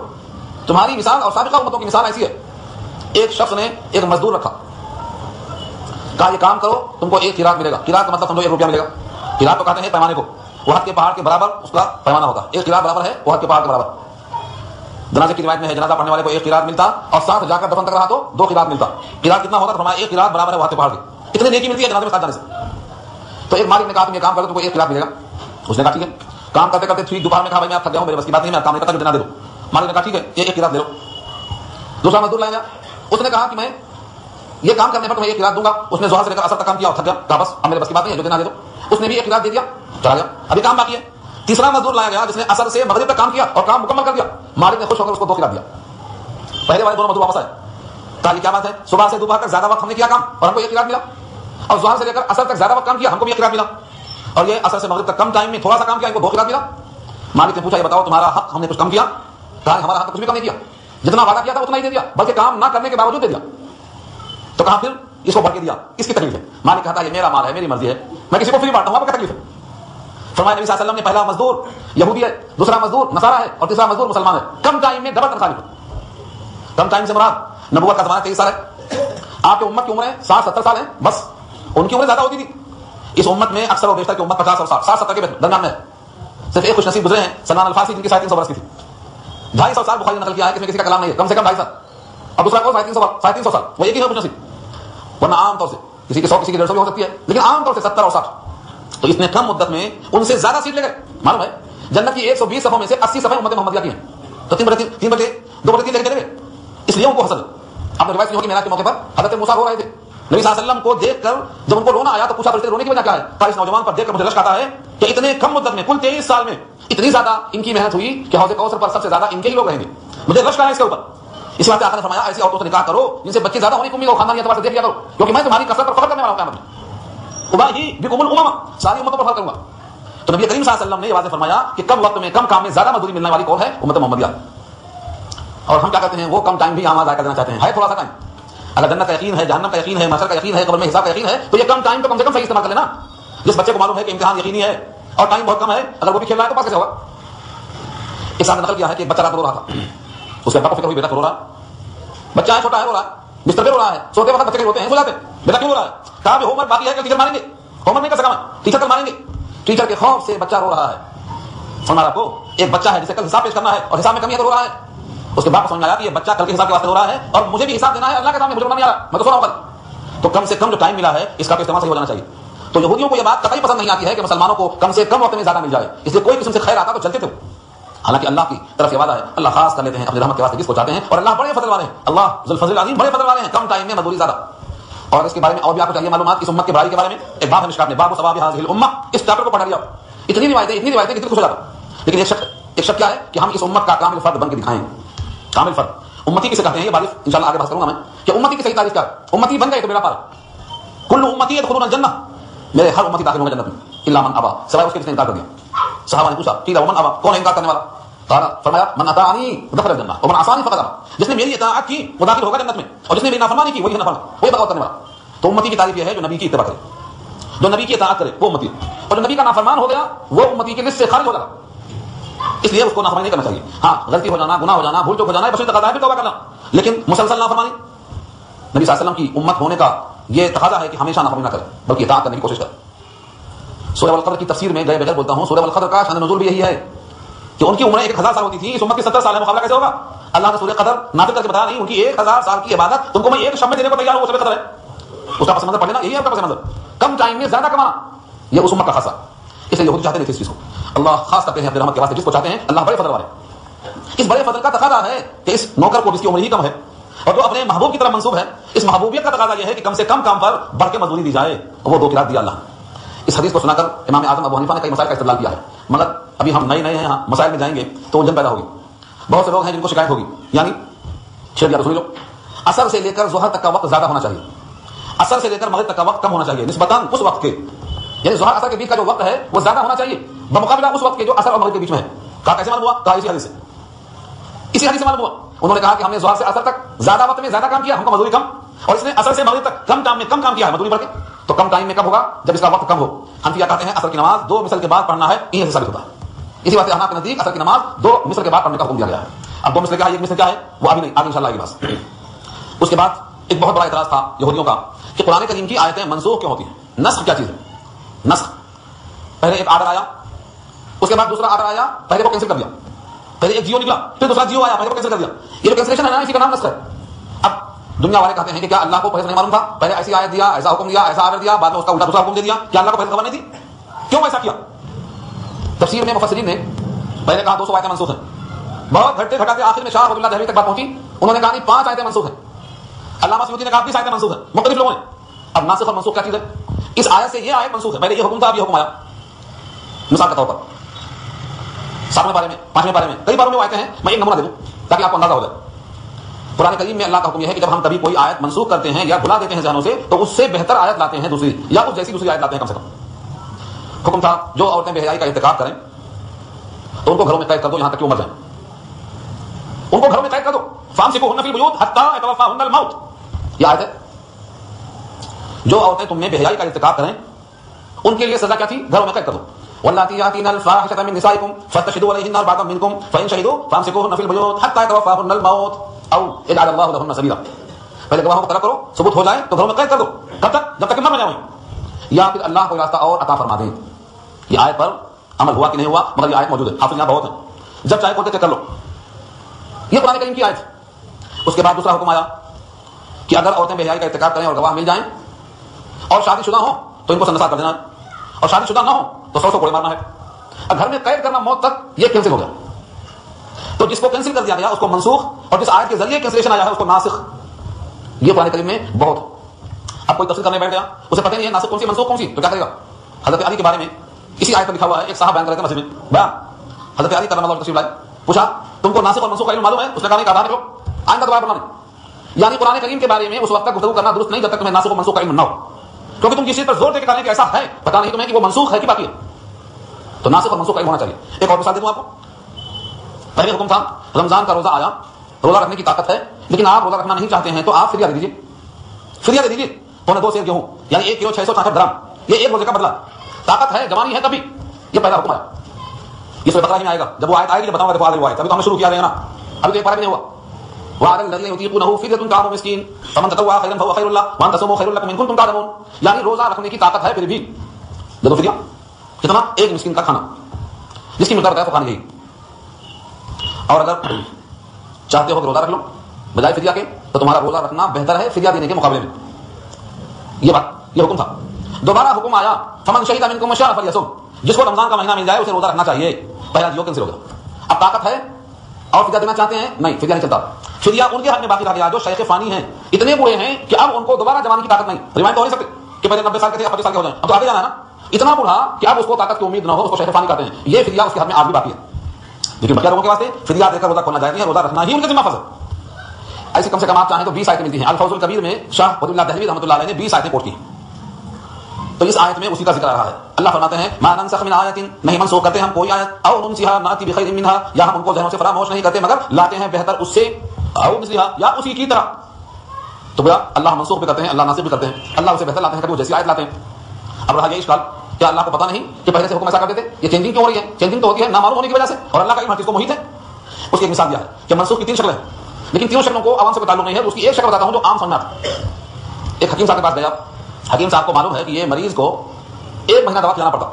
تمہاری مثال اور سابقہ امتوں کی مثال ایسی ہے. ایک شخص نے ایک مزدور رکھا، کہا یہ کام کرو تم کو 1 قیراط ملے گا. قیراط کا مطلب سمجھو 1 روپیہ ملے گا. قیراط تو کہتے ہیں پیمانے کو، وہ حد کے پہاڑ کے برابر اس کا پیمانہ ہوتا ہے. 1 قیراط برابر ہے وہ حد کے پہاڑ کے برابر. جنازے کی روایت میں ہے جنازہ پڑھنے والے کو 1 قیراط ملتا اور ساتھ جا کر دفن تک رہا تو 2 قیراط ملتا. قیراط کتنا ہوتا؟ فرمایا 1 قیراط برابر ہے وہ حد کے پہاڑ کے. اتنی نیکی ملتی ہے جنازے میں ساتھ جانے سے. تو ایک مالک نے کہا تم یہ کام کرو تم کو 1 قیراط ملے گا. اس نے کہا ٹھیک ہے. کام کرتے کرتے ٹھیک دوپہر میں کہا بھائی میں تھک گیا ہوں، میرے بس کی بات نہیں، میں کام نہیں کرتا، جو دینا دے دو. مالک نے کہا ٹھیک ہے یہ 1 قیراط دے دو. دوسرا مزدور لایا، اس نے کہا کہ میں یہ کام کرنے پر تمہیں ایک قرات دوں گا. اس نے ظہر سے لے کر اثر تک کام کیا اور تھک گیا, کہا بس اب میرے بس کی بات نہیں ہے, جو دینا دے دو. اس نے بھی ایک قرات دے دیا, چلا گیا. ابھی کام باقی ہے. تیسرا مزدور لایا گیا جس نے اثر سے مغرب تک کام کیا اور کام مکمل کر دیا. مالک نے خوش ہو کر اس کو 2 قرات دیا. پہلے والے دونوں مزدور واپس آئے, کہا کیا بات ہے, صبح سے دوپہر تک زیادہ وقت ہم نے کیا کام اور ہم کو ایک قرات ملا, اور ظہر سے لے کر اثر تک زیادہ وقت کام کیا, ہم کو بھی ایک قرات ملا, اور یہ اثر سے مغرب تک کم ٹائم میں تھوڑا سا کام کیا, ان کو 2 قرات ملا. مالک نے پوچھا یہ بتاؤ تمہارا حق ہم نے کچھ کم کیا؟ کہا ہمارا حق کچھ بھی کم نہیں کیا, جتنا وعدہ کیا تھا اتنا ہی دے دیا, بلکہ کام نہ کرنے کے باوجود دے دیا. تو کہا پھر اس کو بڑھ کے دیا, اس کی تکلیف ہے. مالک کہتا ہے یہ میرا مال ہے, میری مرضی ہے, میں کسی کو فری بانٹتا ہوں, آپ کو کیا تکلیف ہے؟ فرمایا نبی صلی اللہ علیہ وسلم نے پہلا مزدور یہودی ہے, دوسرا مزدور نصارا ہے, اور تیسرا مزدور مسلمان ہے. کم ٹائم میں ڈبل تنخواہ. کم ٹائم سے مراد نبوت کا زمانہ 23 سال ہے, آپ کی امت کی عمریں 60-70 سال ہیں, بس ان کی عمریں زیادہ ہوتی تھی. اس امت میں اکثر و بیشتر کی امت 50 اور 60-70 کے درمیان میں. صرف ایک خوش نصیب گزرے ہیں, سلمان الفارسی, جن کی 350 برس کی تھی. 250 سال بخاری نے نقل کیا ہے کہ اس میں کسی کا کلام نہیں ہے, کم سے کم 250 سال, اور دوسرا کو 350 سال, وہ ایک ہی ہے خوش نصیب. ورنہ عام طور سے کسی کی 100 کسی کی 150 بھی ہو سکتی ہے, لیکن عام طور سے 70 اور 60. تو اس نے کم مدت میں ان سے زیادہ سیٹ لے گئے. معلوم ہے جنت کی 120 صفوں میں سے 80 صفیں امت محمدیہ کی ہیں, تو 3/2 لے کے چلے گئے. اس لیے ان کو حسد. آپ نے روایت کی ہوگی معراج کے موقع پر حضرت موسیٰ رو رہے تھے, نبی صلی اللہ علیہ وسلم کو دیکھ کر جب ان کو رونا آیا تو پوچھا فرشتے رونے کی وجہ کیا ہے؟ کہا اس نوجوان پر دیکھ کر مجھے رشک آتا ہے کہ اتنے کم مدت میں کل 23 سال میں اتنی زیادہ ان کی محنت ہوئی کہ حوض کوثر پر سب سے زیادہ ان کے ہی لوگ رہیں گے. مجھے رشک آیا اس کے اوپر. اس بات آقا نے فرمایا ایسی عورتوں سے نکاح کرو جن سے بچے زیادہ ہونے کی امید ہو, خاندانی اعتبار سے دیکھ لیا کرو, کیونکہ میں تمہاری کثرت پر فخر کرنے والا ہوں قیامت میں. اباہی بکم الامم, ساری امتوں پر فخر کروں گا. تو نبی کریم صلی اللہ علیہ وسلم نے یہ واضح فرمایا کہ کم وقت میں کم کام میں زیادہ مزدوری ملنے والی کون ہے؟ امت محمدیہ. اور ہم کیا کرتے ہیں, وہ کم ٹائم بھی ہم ضائع کرنا چاہتے ہیں. ہے تھوڑا سا ٹائم, اگر جنت کا یقین ہے, جہنم کا یقین ہے, محشر کا یقین ہے, قبر میں حساب کا یقین ہے, تو یہ کم ٹائم تو کم سے کم صحیح استعمال کر لینا. جس بچے کو معلوم ہے کہ امتحان یقینی ہے اور ٹائم بہت کم ہے, اگر وہ بھی کھیل رہا ہے تو پاس کیسے ہوگا؟ ایک صاحب نے نقل کیا ہے کہ ایک بچہ رات رو رہا تھا, اس کے ابا کو فکر ہوئی بیٹا رو رہا ہے, بچہ ہے چھوٹا ہے, رو رہا ہے, بستر پہ رو رہا ہے, سوتے وقت بچے روتے ہیں, سو جاتے ہیں, بیٹا کیوں رو رہا ہے؟ کہا ہوم ورک باقی ہے, کل ٹیچر ماریں گے, ہوم ورک نہیں کر سکا میں, ٹیچر کل ماریں گے. ٹیچر کے خوف سے بچہ رو رہا ہے. فرمایا کو ایک بچہ ہے جسے کل حساب پیش کرنا ہے اور حساب میں کمی ہے تو رو رہا ہے. اس کے باپ کو سمجھ آیا کہ یہ بچہ کل کے حساب کے واسطے رو رہا ہے اور مجھے بھی حساب دینا ہے اللہ کے سامنے, مجھے رونا نہیں آ رہا, میں تو سو رہا ہوں کل. تو کم سے کم جو ٹائم ملا ہے اس کا استعمال صحیح ہو جانا چاہیے. تو یہودیوں کو یہ بات قطعی پسند نہیں آتی ہے کہ مسلمانوں کو کم سے کم وقت میں زیادہ مل جائے, اس لیے کوئی قسم سے خیر آتا تو چلتے تھے. حالانکہ اللہ کی طرف یہ وعدہ ہے, اللہ خاص کر لیتے ہیں اپنی رحمت کے واسطے جس کو چاہتے ہیں, اور اللہ بڑے فضل والے ہیں, اللہ ذو الفضل العظیم بڑے فضل والے ہیں, کم ٹائم میں مزدوری زیادہ. اور اس کے بارے میں اور بھی آپ کو چاہیے معلومات, اس امت کے بھائی کے بارے میں ایک باب ہے مشکات میں, باب ثواب هذه الامه, اس چیپٹر کو پڑھ لیا. اتنی روایتیں کہ دل خوش ہو جاتا. لیکن ایک شرط کیا ہے کہ ہم اس امت کا کامل فرد بن کے دکھائیں. کامل فرد امتی کسے کہتے ہیں, یہ بات انشاءاللہ آگے بات کروں گا میں کہ امتی کی صحیح تعریف کیا ہے. امتی بن گئے تو میرا پار, کل امتی يدخلون الجنہ, میرے ہر امتی داخل ہوں گے جنت میں, الا من ابا, سوائے اس کے جس نے انکار کر دیا. صحابہ نے پوچھا قیل ومن ابا, کون ہے انکار کرنے والا؟ قال فرمایا من اطاعنی دخل الجنہ ومن عصانی فقد ابا, جس نے میری اطاعت کی وہ داخل ہوگا جنت میں, اور جس نے میری نافرمانی کی وہی ہے نافرمان, وہی بغاوت کرنے والا. تو امتی کی تعریف یہ ہے جو نبی کی اتباع کرے, جو نبی کی اطاعت کرے وہ امتی, اور جو نبی کا نافرمان ہو گیا وہ امتی کے لسٹ سے خارج ہو جائے گا. اس لیے اس کو نافرمانی نہیں کرنا چاہیے. ہاں غلطی ہو جانا, گناہ ہو جانا, بھول چوک ہو جانا, بس تقاضا ہے پھر توبہ کرنا, لیکن مسلسل نافرمانی. نبی صلی اللہ علیہ وسلم کی امت ہونے کا یہ تقاضا ہے کہ ہمیشہ نافرمانی نہ کرے بلکہ اطاعت کرنے کی کوشش کرے. سورہ والقدر کی تفسیر میں گئے بغیر بولتا ہوں, سورہ والقدر کا شان نزول بھی یہی ہے کہ ان کی عمریں 1000 سال ہوتی تھی, اس امت کی 70 سال ہے, مقابلہ کیسے ہوگا؟ اللہ نے سورہ قدر نازل کر کے بتایا نہیں, ان کی 1000 سال کی عبادت تم کو میں ایک شب میں دینے کو تیار ہوں, وہ سورہ قدر ہے. اس کا پس منظر پڑھنا, یہی ہے اس کا پس منظر, کم ٹائم میں زیادہ کمانا, یہ اس امت کا خاصہ. اس لیے یہودی چاہتے نہیں تھے اس چیز کو, اللہ خاص کرتے ہیں اپنے رحمت کے واسطے جس کو چاہتے ہیں, اللہ بڑے فضل والے. اس بڑے فضل کا تقاضا ہے کہ اس نوکر کو جس کی عمر ہی کم ہے اور جو اپنے محبوب کی طرف منسوب ہے, اس محبوبیت کا تقاضا یہ ہے کہ کم سے کم کام پر بڑھ کے مزدوری دی جائے. وہ 2 قرات دیا اللہ نے. اس حدیث کو سنا کر امام اعظم ابو حنیفہ نے کئی مسائل کا استدلال کیا ہے, مگر ابھی ہم نئے ہیں, ہاں مسائل میں جائیں گے تو الجھن پیدا ہوگی. بہت سے لوگ ہیں جن کو شکایت ہوگی, یعنی چھیڑ دیا, سن لو, اثر سے لے کر ظہر تک کا وقت زیادہ ہونا چاہیے, اثر سے لے کر مغرب تک کا وقت کم ہونا چاہیے نسبتاً اس وقت کے, یعنی ظہر اثر کے بیچ کا جو وقت ہے وہ زیادہ ہونا چاہیے بمقابلہ اس وقت کے جو اثر اور مغرب کے بیچ میں ہے. کہا کیسے معلوم ہوا؟ کہا اسی حدیث سے معلوم ہوا. انہوں نے کہا کہ ہم نے ظہر سے اثر تک زیادہ وقت میں زیادہ کام کیا, ہم کو مزدوری کم, اور اس نے اثر سے مغرب تک کم ٹائم میں کم کام کیا ہے مزدوری بڑھ کے. تو کم ٹائم میں کب ہوگا؟ جب اس کا وقت کم ہو. حنفیہ کہتے ہیں اثر کی نماز 2 مثل کے بعد پڑھنا ہے, یہ ثابت ہوتا ہے. اسی واسطے احناف کے نزدیک اثر کی نماز 2 مثل کے بعد پڑھنے کا حکم دیا گیا ہے. اب 2 مثل کیا ہے, 1 مثل کیا ہے, وہ ابھی نہیں, آگے انشاءاللہ آگے بس. اس کے بعد ایک بہت بڑا اعتراض تھا یہودیوں کا کہ قرآن کریم کی آیتیں منسوخ کیوں ہوتی ہیں. نسخ کیا چیز ہے؟ نسخ, پہلے ایک آرڈر آیا, اس کے بعد دوسرا آرڈر آیا, پہلے کو کینسل کر دیا, پہلے ایک جیو نکلا, پھر دوسرا جیو آیا, پہلے کو کینسل کر دیا. یہ جو کینسلیشن ہے نا, اسی کا نام نسخ ہے. اب دنیا والے کہتے ہیں کہ کیا اللہ کو پہلے نہیں معلوم تھا, پہلے ایسی آیت دیا, ایسا حکم دیا, ایسا آرڈر دیا, بعد میں اس کا الٹا دوسرا حکم دے دیا, کیا اللہ کو پہلے خبر نہیں تھی؟ کیوں ایسا کیا؟ تفسیر میں مفسرین نے پہلے کہا 200 آیتیں منسوخ ہیں, بہت گھٹتے گھٹاتے آخر میں شاہ رحمۃ اللہ دہلوی تک بات پہنچی, انہوں نے کہا نہیں 5 آیتیں منسوخ ہیں. علامہ سیوطی نے کہا 20 آیتیں منسوخ ہیں مختلف لوگوں نے. اب ناسخ اور منسوخ کیا چیز ہے؟ اس آیت سے یہ آیت منسوخ ہے، پہلے یہ حکم تھا اب یہ حکم آیا. مثال کے طور پر 7ویں پارے میں 5ویں پارے میں کئی باروں میں آیتیں ہیں، میں ایک نمونہ دے دوں تاکہ آپ کو اندازہ ہو جائے. قرآن کریم میں اللہ کا حکم یہ ہے کہ جب ہم کبھی کوئی آیت منسوخ کرتے ہیں یا بھلا دیتے ہیں ذہنوں سے تو اس سے بہتر آیت لاتے ہیں دوسری، یا اس جیسی دوسری آیت لاتے ہیں کم سے کم. حکم تھا جو عورتیں بے حیائی کا ارتکاب کریں تو ان کو گھروں میں قید کر دو یہاں تک کہ عمر جائیں. ان کو گھروں میں قید کر دو. فامسکوہن فی البیوت حتی یتوفاہن الموت، یہ آیت ہے. جو عورتیں تم میں بے حیائی کا ارتکاب کریں ان کے لیے سزا کیا تھی؟ گھروں میں قید کر دو. واللاتی یاتین الفاحشۃ من نسائکم فاستشهدوا علیہن اربعۃ منکم فإن شہدوا فامسکوہن فی البیوت حتی یتوفاہن الموت او یجعل اللہ لہن سبیلا. پہلے گواہوں کو طلب کرو، ثبوت ہو جائے تو گھروں میں قید کر دو. کب تک؟ جب تک کہ مر نہ جائیں، یا پھر اللہ کو راستہ اور عطا فرما دیں. یہ آیت پر عمل ہوا کہ نہیں ہوا، مگر یہ آیت موجود ہے، حافظ یہاں بہت ہیں، جب چاہے کھول کے چیک کر لو. یہ قرآن کریم کی آیت. اس کے بعد دوسرا حکم آیا کہ اگر عورتیں بے حیائی کا ارتکاب کریں اور گواہ مل جائیں اور شادی شدہ ہوں تو ان کو سنسار کر دینا ہے، اور شادی شدہ نہ ہو تو 100 کوڑے مارنا ہے. اور گھر میں قید کرنا موت تک، یہ کینسل ہو گیا. تو جس کو کینسل کر دیا گیا اس کو منسوخ، اور جس آیت کے ذریعے کینسلیشن آیا ہے اس کو ناسخ. یہ قرآن کریم میں بہت. اب کوئی تفسیر کرنے بیٹھ گیا، اسے پتہ نہیں ہے ناسخ کون سی منسوخ کون سی، تو کیا کرے گا؟ حضرت علی کے بارے میں اسی آیت پر لکھا ہوا ہے. ایک صاحب بیان کر رہے تھے مسجد میں بیان، حضرت علی کرم اللہ تشریف لائے، پوچھا تم کو ناسخ اور منسوخ کا علم معلوم ہے؟ اس نے کہا نہیں. کہا نکلو آئندہ دوبارہ بنانے. یعنی قرآن کریم کے بارے میں اس وقت تک گفتگو کرنا درست نہیں جب تک تمہیں ناسخ و منسوخ کا علم نہ ہو، کیونکہ تم جس چیز پر زور دے کے کہنے کہ ایسا ہے پتا نہیں تمہیں کہ وہ منسوخ ہے کہ باقی ہے. تو ناسخ اور منسوخ کا علم ہونا چاہیے. ایک اور مثال دے دوں آپ کو. پہلے حکم تھا رمضان کا روزہ آیا، روزہ رکھنے کی طاقت ہے لیکن آپ روزہ رکھنا نہیں چاہتے ہیں تو آپ فدیہ دے دیجیے. فدیہ دے دیجیے 2.25 سیر گیہوں، یعنی 1 کلو 666 گرام. یہ ایک روزے کا بدلہ. طاقت ہے، جوانی ہے تبھی. یہ پہلا حکم آیا. یہ سورۃ بقرہ میں آئے گا، جب وہ آیت آئے گی جب بتاؤں گا. دیکھو وہ آیت ابھی تو ہم نے شروع کیا ہے نا، ابھی تو ایک بار بھی نہیں ہوا. وعلى الذين يطيقونه فدية طعام مسكين فمن تطوع خيرا فهو خير له وان تصوموا خير لكم ان كنتم تعلمون. یعنی روزہ رکھنے کی طاقت ہے پھر بھی دے دو فدیہ. کتنا؟ 1 مسکین کا کھانا، جس کی مقدار ہے تو کھانی یہی. اور اگر چاہتے ہو کہ روزہ رکھ لو بجائے فدیہ کے تو تمہارا روزہ رکھنا بہتر ہے فدیہ دینے کے مقابلے میں. یہ بات، یہ حکم تھا. دوبارہ حکم آیا فمن شہد منکم الشہر فلیصم. جس کو رمضان کا مہینہ مل جائے اسے روزہ رکھنا چاہیے. پہلا دیو کینسل ہو گیا. اب طاقت ہے اور فدیہ دینا چاہتے ہیں، نہیں فدیہ نہیں چلتا. فدیہ ان کے حق میں باقی رہ گیا جو شیخ فانی ہیں، اتنے بوڑھے ہیں کہ اب ان کو دوبارہ جوانی کی طاقت نہیں. ریوائنڈ تو ہو نہیں سکتے کہ پہلے 90 سال کے تھے اب 25 سال کے ہو جائیں. اب تو آگے جانا ہے نا. اتنا بوڑھا کہ اب اس کو طاقت کی امید نہ ہو، اس کو شیخ فانی کہتے ہیں. یہ فدیہ اس کے حق میں آج بھی باقی ہے. لیکن بچے لوگوں کے واسطے فدیہ دے کر روزہ کھولنا جائز نہیں ہے، روزہ رکھنا ہی ان کے ذمہ فرض ہے. ایسی کم سے کم آپ چاہیں تو 20 آیتیں ملتی ہیں. الفوز الکبیر میں شاہ ولی اللہ دہلوی رحمۃ اللہ علیہ نے 20 آیتیں کوٹ کی ہیں. تو اس آیت میں اسی کا ذکر آ رہا ہے. اللہ فرماتے ہیں ما ننسخ من آیت، نہیں منسوخ کرتے ہم کوئی آیت، او ننسیھا ناتی بخیر منھا، یا ہم ان کو ذہنوں سے فراموش نہیں کرتے مگر لاتے ہیں بہتر اس سے، او مثلھا یا اسی کی طرح. تو بیا اللہ منسوخ بھی کرتے ہیں، اللہ ناسخ بھی کرتے ہیں. اللہ اسے بہتر لاتے ہیں کہ وہ جیسی آیت لاتے ہیں. اب رہا یہ اشکال، کیا اللہ کو پتہ نہیں کہ پہلے سے حکم ایسا کرتے تھے؟ یہ چینجنگ کیوں ہو رہی ہے؟ چینجنگ تو ہوتی ہے نامعلوم ہونے کی وجہ سے، اور اللہ کا علم ہر چیز کو محیط ہے. اس کی ایک مثال دیا ہے کہ منسوخ کی 3 شکلیں ہیں، لیکن تینوں شکلوں کو عوام سے کوئی تعلق نہیں ہے. اس کی ایک شکل بتاتا ہوں جو عام سمجھ میں آتی ہے. ایک حکیم صاحب کے پاس گیا. حکیم صاحب کو معلوم ہے کہ یہ مریض کو 1 مہینہ دوا کھلانا پڑتا،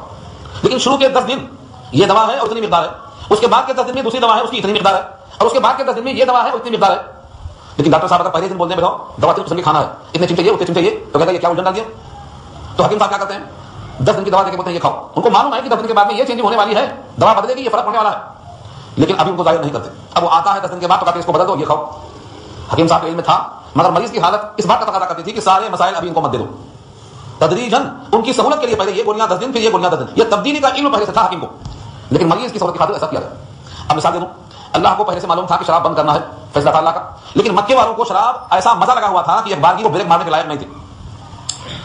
لیکن شروع کے 10 دن یہ دوا ہے اور اتنی مقدار ہے، اس کے بعد کے 10 دن میں دوسری دوا ہے اس کی اتنی مقدار ہے، اور اس کے بعد کے 10 دن میں یہ دوا ہے اور اتنی مقدار ہے. لیکن ڈاکٹر صاحب اگر پہلے دن بولنے میں بتاؤ دوا 3 قسم کی کھانا ہے، اتنے چمچے یہ اتنے چمچے یہ، تو کہتا ہے یہ کیا الجھن ڈال دیا. تو حکیم صاحب کیا کرتے ہیں؟ 10 دن کی دوا دے کے بولتے ہیں یہ کھاؤ. ان کو معلوم ہے کہ 10 دن کے بعد میں یہ چینج ہونے والی ہے، دوا بدلے گی، یہ فرق پڑنے والا ہے، لیکن ابھی ان کو ظاہر نہیں کرتے. اب وہ آتا ہے 10 دن کے بعد تو کہتے ہیں اس کو بدل دو، یہ کھاؤ. حکیم صاحب کے علم میں تھا، مگر مریض کی حالت اس بات کا تقاضا کرتی تھی کہ سارے مسائل ابھی ان کو مت دے دو. تدریجاً ان کی سہولت کے لیے پہلے یہ گولیاں 10 دن پھر یہ گولیاں 10 دن. یہ تبدیلی کا علم پہلے سے تھا حکیم کو، لیکن مریض کی سہولت کی خاطر ایسا کیا گیا. اب مثال دے دوں، اللہ کو پہلے سے معلوم تھا کہ شراب بند کرنا ہے، فیصلہ تھا اللہ کا، لیکن مکے والوں کو شراب ایسا مزہ لگا ہوا تھا کہ ایک بار کی وہ بریک مارنے کے لائق نہیں تھے.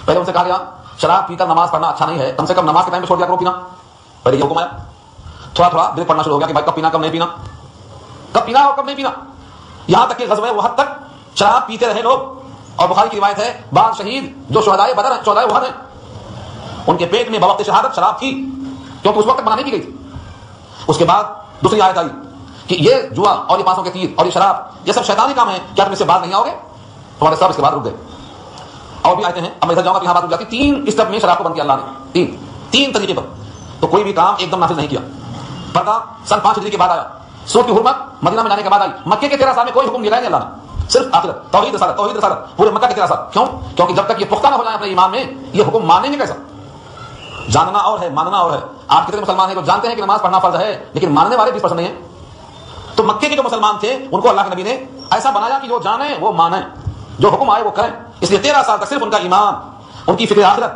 پہلے ان سے کہا گیا شراب پی کر نماز پڑھنا اچھا نہیں ہے، کم سے کم نماز کے ٹائم پہ چھوڑ دیا کرو پینا. پہلے یہ حکم آیا. تھوڑا تھوڑا بریک پڑنا شروع ہو گیا کہ بھائی کب پینا کب نہیں پینا، کب پینا اور کب نہیں پینا. یہاں تک کہ غزوہ وحد تک شراب پیتے رہے لوگ. اور بخاری کی روایت ہے بعض شہید جو شہدائے بدر ہیں، شہدائے وحد ہیں، ان کے پیٹ میں بوقت شہادت شراب تھی، کیونکہ اس وقت بنانے کی گئی تھی. اس کے بعد دوسری آیت آئی کہ یہ جوا اور یہ 500 کے تیر اور یہ شراب یہ سب شیطانی کام ہے، کیا تم اس سے باز نہیں آؤ گے؟ تمہارے سب اس کے بعد رک گئے. اور بھی آیتیں ہیں، اب میں ادھر جاؤں گا کہ یہاں بات رک جاتی. 3 اسٹیپ میں شراب کو بند کیا اللہ نے، 3 طریقے پر. تو کوئی بھی کام ایک دم نافذ نہیں کیا. پردہ سن 5 ہجری کے بعد آیا. سود کی حرمت مدینہ میں جانے کے بعد آئی. مکے کے 13 سال میں کوئی حکم دیا نہیں اللہ نے، صرف آخرت توحید رسالت توحید رسالت پورے مکہ کے 13 سال. کیوں؟ کیونکہ جب تک یہ پختہ نہ ہو جائے اپنے ایمان میں یہ حکم مانیں گے کیسا؟ جاننا اور ہے ماننا اور ہے. آپ کتنے مسلمان ہیں جو جانتے ہیں کہ نماز پڑھنا فرض ہے لیکن ماننے والے 20% نہیں ہیں. تو مکے کے جو مسلمان تھے ان کو اللہ کے نبی نے ایسا بنایا کہ جو جانے وہ مانے. جو حکم آئے وہ کریں. اس لیے 13 سال تک صرف ان کا ایمان، ان کی فکر آخرت،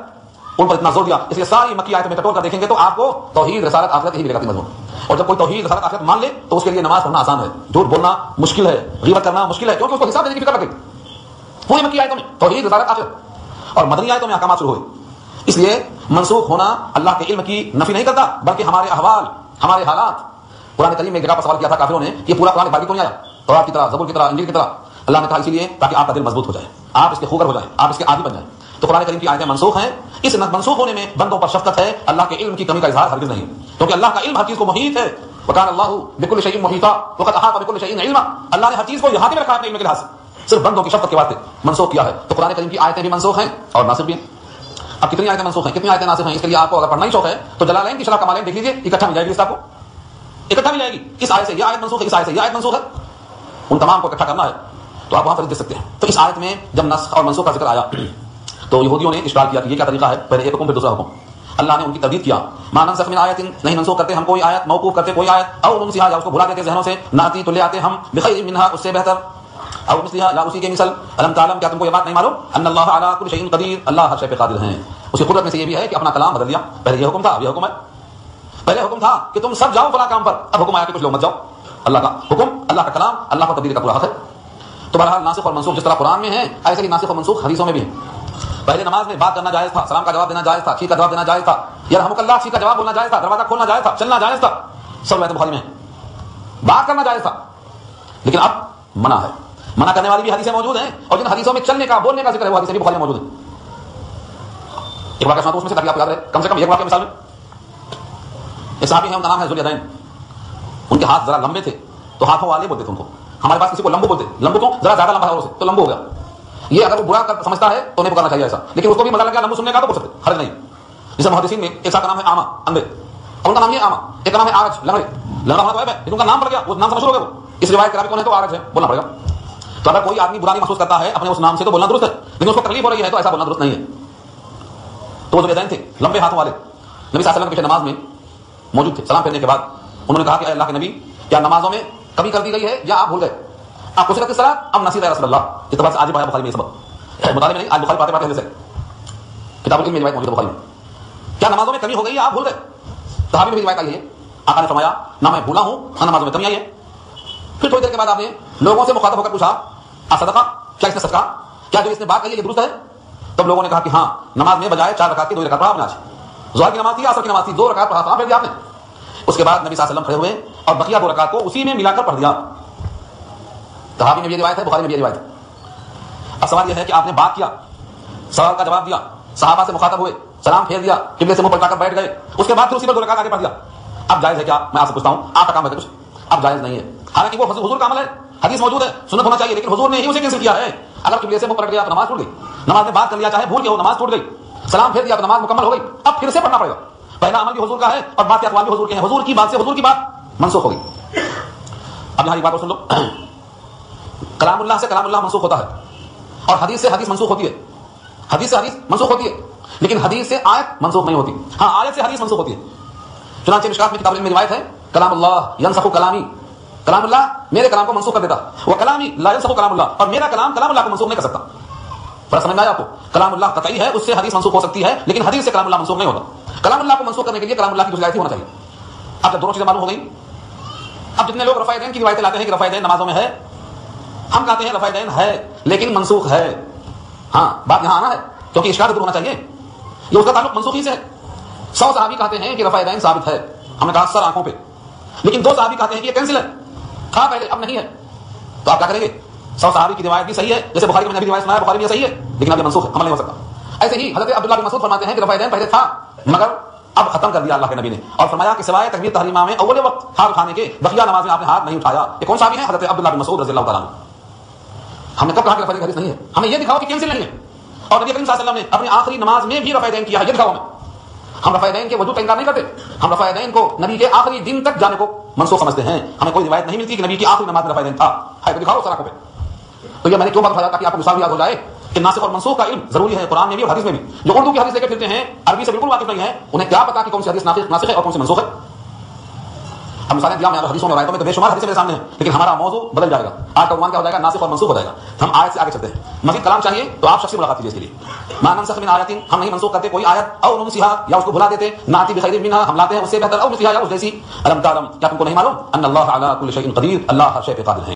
ان پر اتنا زور دیا. اس لیے ساری مکی آیتیں میں ٹٹول کر دیکھیں گے تو آپ کو توحید رسالت آخرت ہی ملے گا مضمون. اور جب کوئی توحید رسالت آخرت مان لے تو اس کے لیے نماز پڑھنا آسان ہے، جھوٹ بولنا مشکل ہے، غیبت کرنا مشکل ہے، کیونکہ اس کو حساب دینے کی فکر لگ گئی. پوری مکی آیتوں میں توحید رسالت آخرت اور مدنی آیتوں میں احکامات شروع ہوئے. اس لیے منسوخ ہونا اللہ کے علم کی نفی نہیں کرتا، بلکہ ہمارے احوال، ہمارے حالات. قرآن کریم میں ایک جگہ پر سوال کیا تھا کافروں نے کہ پورا قرآن باقی کیوں نہیں آیا، تورات کی طرح، زبور کی طرح، انجیل کی طرح. اللہ نے کہا اسی لیے تاکہ آپ کا دل مضبوط ہو جائے، آپ اس کے خوگر ہو جائیں، آپ اس کے عادی بن جائیں. تو قرآن کریم کی آیتیں منسوخ ہیں. اس منسوخ ہونے میں بندوں پر شفقت ہے، اللہ کے علم کی کمی کا اظہار ہرگز نہیں، کیونکہ اللہ کا علم ہر چیز کو محیط ہے. وکان اللہ بکل شیء محیطا وقد احاط بکل شیء علما. اللہ نے ہر چیز کو احاطے میں رکھا ہے اپنے علم کے لحاظ سے، صرف بندوں کی شفقت کے واسطے منسوخ کیا ہے. تو قرآن کریم کی آیتیں بھی منسوخ ہیں اور ناسخ بھی ہیں. اب کتنی آیتیں منسوخ ہیں، کتنی آیتیں ناسخ ہیں، اس کے لیے آپ کو اگر پڑھنا ہی شوق ہے تو جلالین کی شرح کمالین دیکھ لیجیے، اکٹھا مل جائے گی لسٹ، آپ کو اکٹھا مل جائے گی. اس آیت سے یہ آیت منسوخ ہے، اس آیت سے یہ آیت منسوخ ہے، ان تمام کو اکٹھا کرنا ہے تو آپ وہاں پر دیکھ سکتے ہیں. تو اس آیت میں جب نسخ اور منسوخ کا ذکر آیا تو یہودیوں نے اشکال کیا کہ یہ کیا طریقہ ہے، پہلے ایک حکم پھر دوسرا حکم. اللہ نے ان کی تردید کیا، ما ننسخ من آیت، نہیں منسوخ کرتے ہم کوئی آیت، موقوف کرتے کوئی آیت، او ننسیھا یا اس کو بھلا دیتے ذہنوں سے، ناتی تو لے آتے ہم بخیر منھا، اس سے بہتر، او مثلھا یا اسی کے مثل. الم تعلم، کیا تم کو یہ بات نہیں معلوم، ان اللہ علی کل شیء قدیر، اللہ ہر شے پہ قادر ہیں. اس کی قدرت میں سے یہ بھی ہے کہ اپنا کلام بدل دیا. پہلے یہ حکم تھا، اب یہ حکم ہے. پہلے حکم تھا کہ تم سب جاؤ فلاں کام پر، اب حکم آیا کہ کچھ لوگ مت جاؤ. اللہ کا حکم، اللہ کا کلام، اللہ کو تبدیل کا پورا حق ہے. تو بہرحال ناسخ اور منسوخ جس طرح قرآن میں ہے، ایسے ہی ناسخ اور منسوخ حدیثوں میں بھی ہیں. پہلے نماز میں بات کرنا جائز تھا، سلام کا جواب دینا جائز تھا، ٹھیک کا جواب دینا جائز تھا، یرحمک اللہ ٹھیک کا جواب بولنا جائز تھا، دروازہ کھولنا جائز تھا، چلنا جائز تھا، سب روایت بخاری میں ہے. بات کرنا جائز تھا، لیکن اب منع ہے. منع کرنے والی بھی حدیثیں موجود ہیں، اور جن حدیثوں میں چلنے کا، بولنے کا ذکر ہے وہ حدیثیں بھی بخاری میں موجود ہیں. ایک واقعہ سناتا ہوں اس میں سے تاکہ آپ کو یاد رہے، کم سے کم ایک واقعہ مثال میں. ایک صحابی ہیں، ان کا نام ہے ذوالیدین. ان کے ہاتھ ذرا لمبے تھے تو ہاتھوں والے بولتے تھے ان کو. ہمارے پاس کسی کو لمبو بولتے، لمبو کو ذرا زیادہ لمبا ہے اور تو لمبو ہو گیا. یہ اگر وہ برا سمجھتا ہے تو نہیں پکارنا چاہیے ایسا، لیکن اس کو بھی مزہ لگ گیا لمبو سننے کا تو بول سکتے، حرج نہیں. جیسے محدثین میں ایک صاحب کا نام ہے آما، اندھے، اور ان کا نام یہ آما، ایک کا نام ہے آرج، لنگڑے. لنگڑا ہونا تو ہے لیکن ان کا نام پڑ گیا، وہ نام سے مشہور ہو گیا. وہ اس روایت کے کون ہے تو آرج ہے، بولنا پڑے گا. تو اگر کوئی آدمی برانی محسوس کرتا ہے اپنے اس نام سے تو بولنا درست ہے، لیکن اس کو تکلیف ہو رہی ہے تو ایسا بولنا درست نہیں ہے. تو وہ ذوالیدین تھے، لمبے ہاتھوں والے، نبی صلی اللہ علیہ وسلم کے پیچھے نماز میں موجود تھے. سلام پھیرنے کے بعد انہوں نے کہا کہ اے اللہ کے نبی، کیا نمازوں میں کمی کر دی گئی ہے یا آپ بھول گئے؟ آپ کو صرف صلاۃ ام نسیت یا رسول اللہ. اس طرح سے آج آیا بخاری میں یہ سبق مطالعے میں نہیں، آج بخاری پاتے پاتے سے کتاب العلم میں روایت موجود ہے بخاری میں. کیا نمازوں میں کمی ہو گئی یا آپ بھول گئے؟ صحابی میں بھی روایت آئی ہے، آقا نے فرمایا نہ میں بھولا ہوں نہ نمازوں میں کمی آئی ہے. پھر تھوڑی دیر کے بعد آپ نے لوگوں سے مخاطب ہو کر پوچھا صدقہ، کیا اس نے صدقہ، کیا جو اس نے بات کہی ہے یہ درست ہے؟ تب لوگوں نے کہا کہ ہاں، نماز میں بجائے 4 رکعت کی 2 رکعت پڑھا آپ نے. آج ظہر کی نماز تھی، عصر کی نماز تھی، 2 رکعت پڑھا تھا پھر دیا آپ نے. اس کے بعد نبی صلی اللہ علیہ وسلم کھڑے ہوئے اور بقیہ 2 رکعت کو اسی میں ملا کر پڑھ دیا. صحابی میں بھی روایت ہے، بخاری میں بھی روایت ہے. اب سوال یہ ہے کہ آپ نے بات کیا، سوال کا جواب دیا، صحابہ سے مخاطب ہوئے، سلام پھیر دیا، قبلے سے منہ پلٹا کر بیٹھ گئے، اس کے بعد پھر اسی پر 2 رکعت آگے پڑھ دیا. اب جائز ہے کیا؟ میں آپ سے پوچھتا ہوں، آپ کا کام ہے کچھ، اب جائز نہیں ہے. حالانکہ وہ حضور کا عمل ہے، حدیث موجود ہے، سنت ہونا چاہیے، لیکن حضور نے ہی اسے کینسل کیا ہے. اگر قبلے سے منہ پلٹ گیا تو نماز ٹوٹ گئی، نماز میں بات کر لیا چاہے بھول کے ہو نماز ٹوٹ گئی، سلام پھیر دیا تو نماز مکمل ہو گئی، اب پھر سے پڑھنا پڑے گا. پہلا عمل بھی حضور کا ہے اور بات کے اقوال بھی حضور کے ہیں، حضور کی بات سے حضور کی بات منسوخ ہو گئی. اب یہاں ایک بات اور سن لو، کلام اللہ سے کلام اللہ منسوخ ہوتا ہے اور حدیث سے حدیث منسوخ ہوتی ہے. حدیث سے حدیث منسوخ ہوتی ہے لیکن حدیث سے آیت منسوخ نہیں ہوتی. ہاں، آیت سے حدیث منسوخ ہوتی ہے. چنانچہ مشکات میں کتاب میں روایت ہے، کلام اللہ ینسخ کلامی، کلام اللہ میرے کلام کو منسوخ کر دیتا، وہ کلامی لا ینسخ کلام اللہ، اور میرا کلام کلام اللہ کو منسوخ نہیں کر سکتا. بڑا سمجھ میں آیا آپ کو؟ کلام اللہ قطعی ہے، اس سے حدیث منسوخ ہو سکتی ہے لیکن حدیث سے کلام اللہ منسوخ نہیں ہوتا. کلام اللہ کو منسوخ کرنے کے لیے کلام اللہ کی دوسری آیت ہی ہونا چاہیے. اب جب دونوں چیزیں معلوم ہو گئی، اب جتنے لوگ رفع یدین کی روایتیں لاتے ہیں کہ رفع یدین نمازوں میں ہے، ہم کہتے ہیں رفع یدین ہے لیکن منسوخ ہے. ہاں، بات یہاں آنا ہے کیونکہ اشکال دور ہونا چاہیے. یہ اس کا تعلق منسوخی سے ہے. 100 صحابی کہتے ہیں کہ رفع یدین ثابت ہے، ہم نے کہا سر آنکھوں پہ، لیکن 2 صحابی کہتے ہیں کہ یہ کینسل ہے، تھا پہلے اب نہیں ہے. تو آپ کیا کریں گے؟ 100 صحابی کی روایت بھی صحیح ہے، جیسے بخاری میں نبی روایت سنایا، بخاری میں صحیح ہے لیکن اب یہ منسوخ ہے، عمل نہیں ہو سکتا. ایسے ہی حضرت عبداللہ بن مسعود فرماتے ہیں کہ رفع یدین پہلے تھا مگر اب ختم کر دیا اللہ کے نبی نے، اور فرمایا کہ سوائے تکبیر تحریمہ میں اول وقت ہاتھ اٹھانے کے بقیہ نماز میں آپ نے ہاتھ نہیں اٹھایا. یہ کون صحابی ہیں؟ حضرت عبداللہ بن مسعود رضی اللہ تعالیٰ عنہ. ہم نے کب کہا کہ رفع یدین حدیث نہیں ہے؟ ہمیں یہ دکھاؤ کہ کینسل نہیں ہے. اور نبی کریم صلی اللہ علیہ وسلم نے اپنی آخری نماز میں بھی رفع یدین کیا ہے، یہ دکھاؤ ہمیں. ہم رفع یدین کے وجود کا انکار نہیں کرتے، ہم رفع یدین کو نبی کے آخری دن تک جانے کو منسوخ سمجھتے ہیں. ہمیں کوئی روایت نہیں ملتی کہ نبی کی آخری نماز میں رفع یدین تھا. ہے تو دکھاؤ سر آنکھوں پہ. تو یہ میں نے کیوں بات بتایا تاکہ آپ کو مثال یاد ہو جائے کہ ناسخ اور منسوخ کا علم ضروری ہے قرآن میں بھی اور حدیث میں بھی. جو اردو کی حدیث لے کے پھرتے ہیں، عربی سے بالکل واقف نہیں ہے، انہیں کیا پتا کہ کون سی حدیث ناسخ ہے اور کون سی منسوخ ہے. اب مثالیں دیا میں حدیثوں میں روایتوں میں تو بے شمار حدیثیں میرے سامنے ہیں، لیکن ہمارا موضوع بدل جائے گا. آج کا عنوان کیا ہو جائے گا؟ ناسخ اور منسوخ ہو جائے گا. ہم آیت سے آگے چلتے ہیں. مزید کلام چاہیے تو آپ شخصی ملاقات کیجیے اس کے لیے. ما ننسخ من آیات، ہم نہیں منسوخ کرتے کوئی آیت، او ننسیھا یا اس کو بھلا دیتے، ناتی بخیر منھا، ہم لاتے ہیں اس سے بہتر، او نسیھا یا اس جیسی. الم تعلم، کیا تم کو نہیں معلوم ان اللہ علی کل شیء قدیر، اللہ ہر شے پہ قادر ہے.